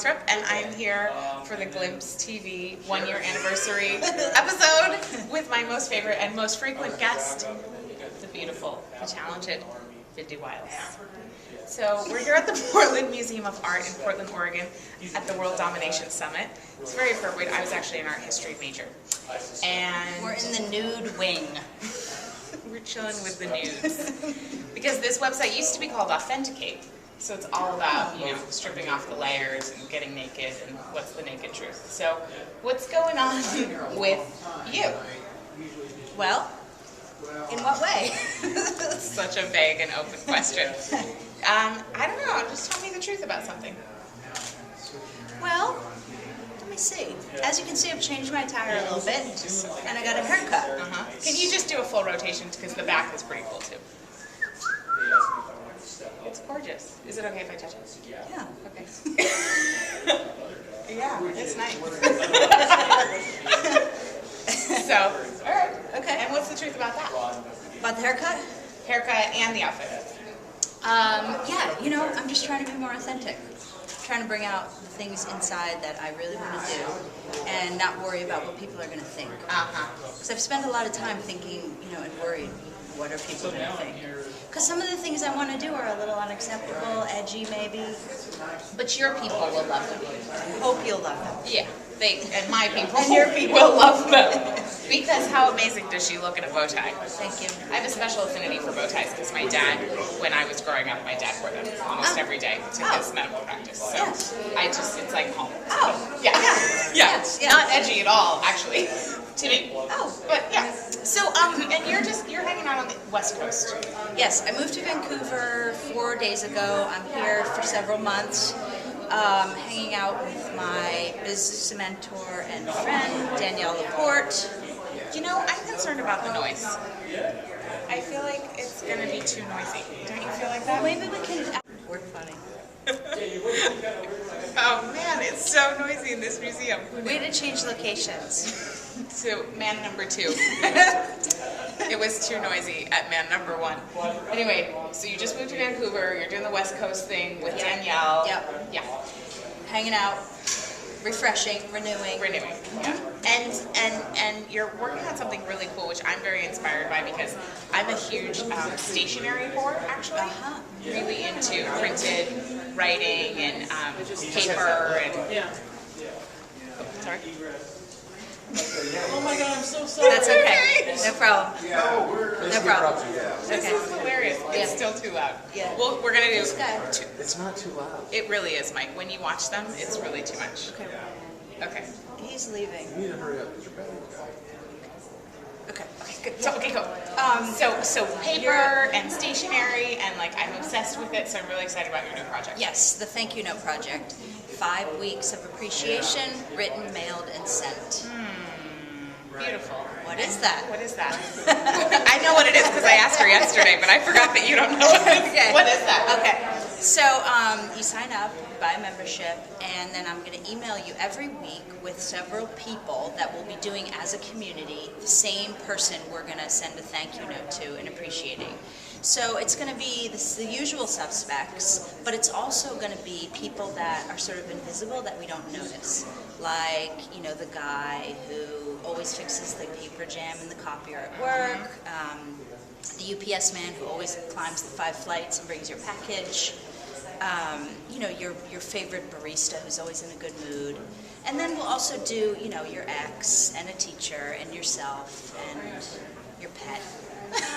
Northrup, and I'm here for the Glimpse TV 1-year anniversary episode with my most favorite and most frequent guest, the beautiful, the talented Bindu Wiles. So we're here at the Portland Museum of Art in Portland, Oregon at the World Domination Summit. It's very appropriate. I was actually an art history major. And we're in the nude wing. We're chilling with the nudes. Because this website used to be called Authenticate. So it's all about, stripping off the layers and getting naked and what's the naked truth. So what's going on with you? Well, in what way? Such a vague and open question. I don't know. Just tell me the truth about something. Well, let me see. As you can see, I've changed my attire a little bit, and I got a haircut. Can you just do a full rotation because the back is pretty cool too? It's gorgeous. Is it okay if I touch it? Yeah. Okay. Yeah, it's nice. So, all right. Okay. And what's the truth about that? About the haircut? Haircut and the outfit. Yeah, I'm just trying to be more authentic. Trying to bring out the things inside that I really want to do and not worry about what people are going to think. Because I've spent a lot of time thinking, and worried, what are people going to think? Because some of the things I want to do are a little unacceptable, edgy maybe. But your people will love them. I hope you'll love them. Yeah, and my people And your people will love them. Because how amazing does she look in a bow tie? Thank you. I have a special affinity for bow ties because my dad, when I was growing up, my dad wore them almost every day to his medical practice. So it's like home. Oh. Yeah. Yes. Not edgy at all, actually, to me. Oh. But yeah. So, and you're hanging out on the West Coast. Yes, I moved to Vancouver 4 days ago. I'm here for several months, hanging out with my business mentor and friend, Danielle Laporte. I'm concerned about the noise. I feel like it's going to be too noisy. Don't you feel like that? Maybe we can... We're funny. Oh man, it's so noisy in this museum. Way to change locations. So, man number 2. It was too noisy at man number 1. Anyway, so you just moved to Vancouver, you're doing the West Coast thing with Danielle. Yep. Yeah. Hanging out, refreshing, renewing. Yeah. And you're working on something really cool, which I'm very inspired by because I'm a huge stationery whore, actually. Really into printed writing and paper and... Sorry? Oh my God, I'm so sorry. That's okay. No problem. No problem. This is hilarious. It's still too loud. Yeah. Well, we're going to do... It's not too loud. It really is, Mike. When you watch them, it's really too much. Okay. He's leaving. You need to hurry up because your battery's gone. Okay, good. So, okay, go. So paper and stationery, and I'm obsessed with it, so I'm really excited about your new project. Yes, the thank you note project. 5 weeks of appreciation, written, mailed, and sent. Beautiful. What is that? What is that? I know what it is because I asked her yesterday, but I forgot that you don't know what it is. Okay. What is that? Okay. So you sign up, buy a membership, and then I'm going to email you every week with several people that will be doing as a community the same person we're going to send a thank you note to and appreciating. So it's going to be the usual suspects, but it's also going to be people that are sort of invisible that we don't notice. Like, the guy who always fixes the paper jam in the copier at work, the UPS man who always climbs the 5 flights and brings your package, your favorite barista who's always in a good mood. And then we'll also do, your ex and a teacher and yourself and your pet.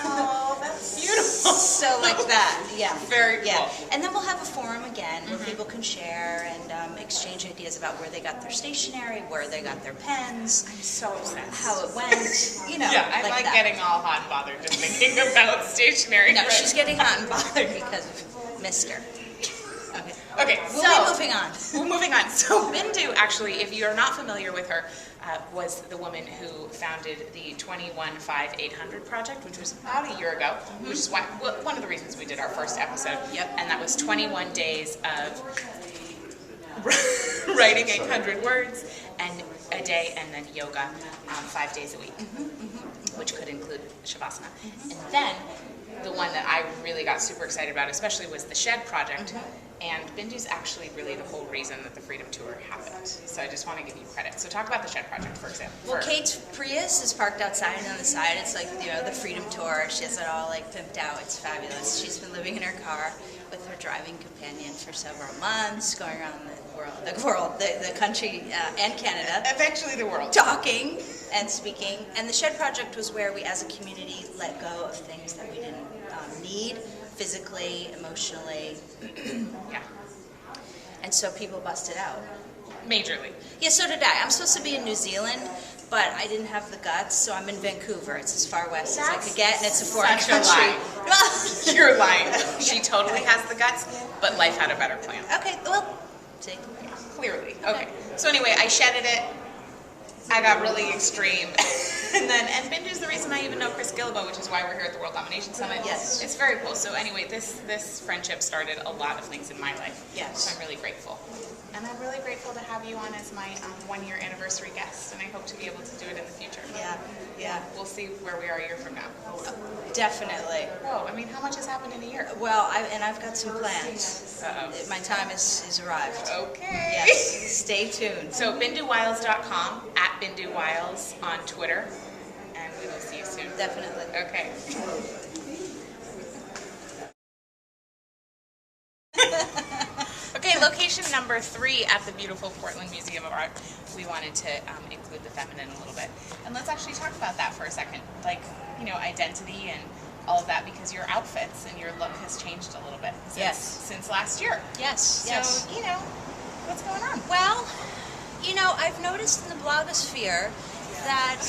Oh, that's beautiful. So like that, yeah. Very cool. Yeah. And then we'll have a forum again where people can share and exchange ideas about where they got their stationery, where they got their pens. I'm so obsessed. How it went, Yeah, I'm like getting all hot and bothered just thinking about stationery. No, she's getting hot and bothered because of Mr. Okay, We'll be moving on. We're moving on. So Bindu, actually, if you're not familiar with her, was the woman who founded the 21-5-800 project, which was about a year ago, which is one of the reasons we did our first episode. Yep. And that was 21 days of writing 800 words and a day, and then yoga 5 days a week, which could include Shavasana. And then the one that I really got super excited about, especially, was the Shed project. And Bindu's actually really the whole reason that the Freedom Tour happened. So I just want to give you credit. So talk about the Shed Project, for example. Well, Kate's Prius is parked outside, and on the side it's like, you know, the Freedom Tour. She has it all like pimped out. It's fabulous. She's been living in her car with her driving companion for several months, going around the country and Canada. Eventually the world. Talking and speaking. And the Shed Project was where we as a community let go of things that we didn't need, physically, emotionally. Yeah. And so people busted out. Majorly. Yeah, so did I. I'm supposed to be in New Zealand, but I didn't have the guts, so I'm in Vancouver. It's as far west as I could get, and it's a foreign Such a country. lie. You're lying. She totally has the guts, but life had a better plan. Okay, well, see. Clearly. Okay. So anyway, I shedded it. I got really extreme. and Bindu's the reason I even know Chris Guillebeau, which is why we're here at the World Domination Summit. Yes. It's very cool. So anyway, this friendship started a lot of things in my life. Yes. So I'm really grateful. And I'm really grateful to have you on as my 1-year anniversary guest, and I hope to be able to do it in the future. Yeah, yeah. We'll see where we are a year from now. Definitely. Whoa, I mean, how much has happened in a year? Well, I've got some plans. Uh-oh. My time is arrived. Okay. Yes, stay tuned. So BinduWiles.com, at Bindu Wiles on Twitter, and we will see you soon. Definitely. Okay. Okay, location number 3 at the beautiful Portland Museum of Art. We wanted to include the feminine a little bit. And let's actually talk about that for a second. Like, you know, identity and all of that, because your outfits and your look has changed a little bit since last year. Yes, So, yes. you know, what's going on? Well, you know, I've noticed in the blogosphere that,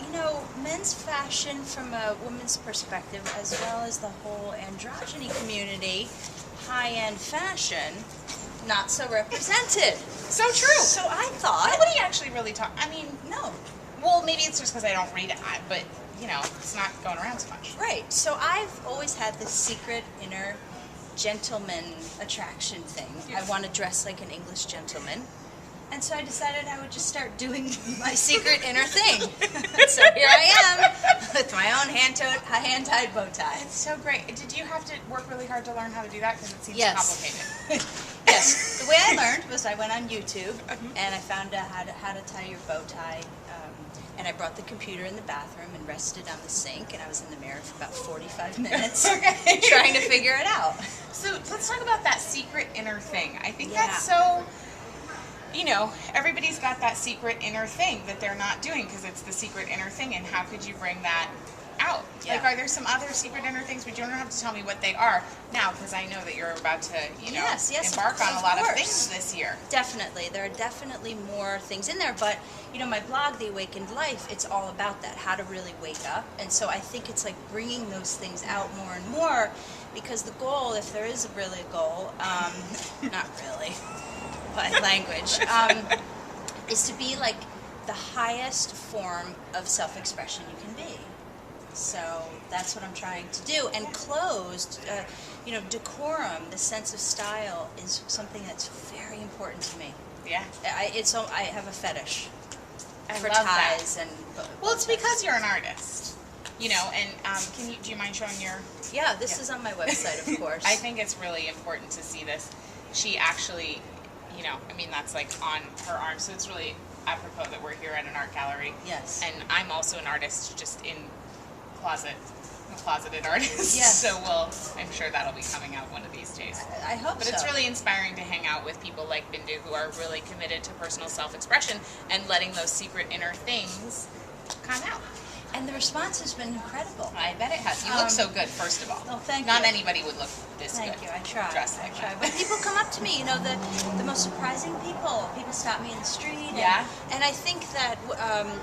you know, men's fashion from a woman's perspective, as well as the whole androgyny community, high-end fashion, not so represented. So true. So I thought... Nobody actually really talk. I mean, No. well, maybe it's just because I don't read it, but, you know, it's not going around so much. Right. So I've always had this secret inner gentleman attraction thing. I want to dress like an English gentleman. And so I decided I would just start doing my secret inner thing. So here I am with my own hand-tied bow tie. It's so great. Did you have to work really hard to learn how to do that? Because it seems Yes. complicated. Yes. The way I learned was I went on YouTube and I found out how to tie your bow tie. And I brought the computer in the bathroom and rested on the sink, and I was in the mirror for about 45 minutes trying to figure it out. So let's talk about that secret inner thing. I think Yeah. that's so, you know, everybody's got that secret inner thing that they're not doing because it's the secret inner thing, and how could you bring that out? Yeah. Like, are there some other secret inner things, but you don't have to tell me what they are now, because I know that you're about to, you know, embark on a lot of things this year. Definitely. There are definitely more things in there, but, you know, my blog, The Awakened Life, it's all about that, how to really wake up. And so I think it's like bringing those things out more and more, because the goal, if there is really a goal, not really, but language, is to be like the highest form of self-expression you can be. So that's what I'm trying to do. And clothes, you know, decorum, the sense of style is something that's very important to me. Yeah. I have a fetish for love that. ties and. Well, it's because you're an artist, you know. And do you mind showing your? Yeah, this is on my website, of course. I think it's really important to see this. She actually, you know, I mean, that's like on her arm, so it's really apropos that we're here at an art gallery. Yes. And I'm also an artist, just in closeted artist. Yes. So I'm sure that'll be coming out one of these days. I hope But so. it's really inspiring to hang out with people like Bindu, who are really committed to personal self-expression and letting those secret inner things come out. And the response has been incredible. I bet it has. You look so good, first of all. Oh, thank Not you. anybody would look this Thank good. you. I try. Dressed I like try. that. When people come up to me, you know, the most surprising people stop me in the street. Yeah. And I think that,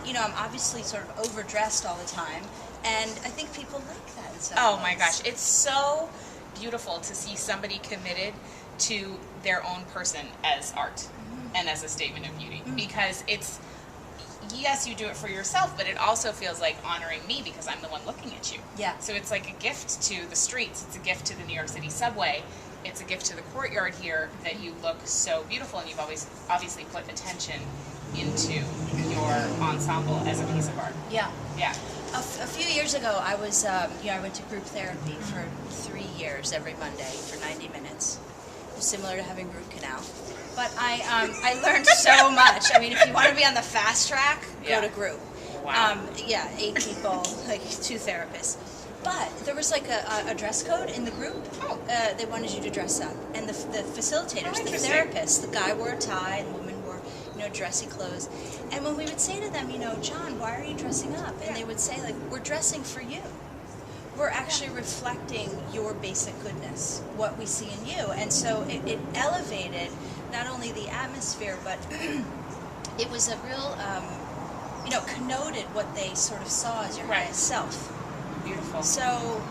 you know, I'm obviously sort of overdressed all the time, and I think people like that in some Oh my ways. gosh, it's so beautiful to see somebody committed to their own person as art and as a statement of beauty, because it's, yes, you do it for yourself, but it also feels like honoring me because I'm the one looking at you. Yeah. So it's like a gift to the streets, it's a gift to the New York City subway, it's a gift to the courtyard here that you look so beautiful, and you've always obviously put attention into your ensemble as a piece of art. Yeah. Yeah. A few years ago, I was, you know, I went to group therapy for 3 years every Monday for 90 minutes. similar to having root canal. But I learned so much. I mean, if you want to be on the fast track, go to group. Wow. 8 people, like 2 therapists. But there was like a dress code in the group. They wanted you to dress up, and the facilitators, the therapists, the guy wore a tie, and the woman wore, dressy clothes. And when we would say to them, John, why are you dressing up? And they would say, like, we're dressing for you. We're actually reflecting your basic goodness, what we see in you. And so it elevated not only the atmosphere, but it was a real, connoted what they sort of saw as your highest self. Beautiful. So,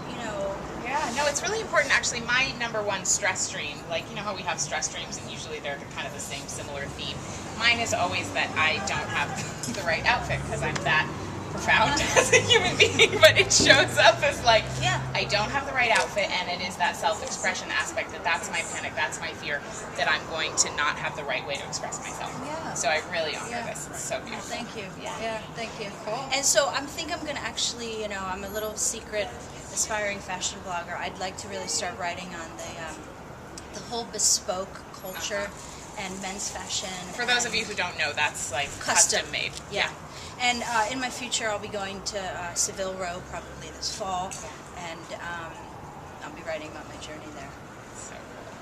Yeah, no, it's really important. Actually, my number one stress stream, like, how we have stress streams, and usually they're kind of the same, similar theme. Mine is always that I don't have the right outfit because I'm that profound as a human being, but it shows up as like, I don't have the right outfit, and it is that self-expression aspect that's my panic, that's my fear, that I'm going to not have the right way to express myself. Yeah. So I really honor this. It's so beautiful. Thank you. Yeah. Thank you. Cool. And so I'm going to actually, I'm a little secret aspiring fashion blogger. I'd like to really start writing on the whole bespoke culture and men's fashion. For those of you who don't know, that's like custom made. Yeah. And in my future, I'll be going to Seville Row probably this fall, and I'll be writing about my journey there.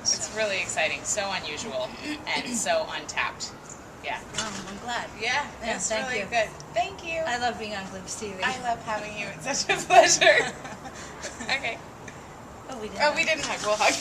So it's really exciting, so unusual, and so untapped. Yeah. I'm glad. Yeah, it's thank really you. good. Thank you. I love being on Glimpse TV. I love having you. It's such a pleasure. Okay. Oh, we didn't. Oh, we didn't hug. We'll hug.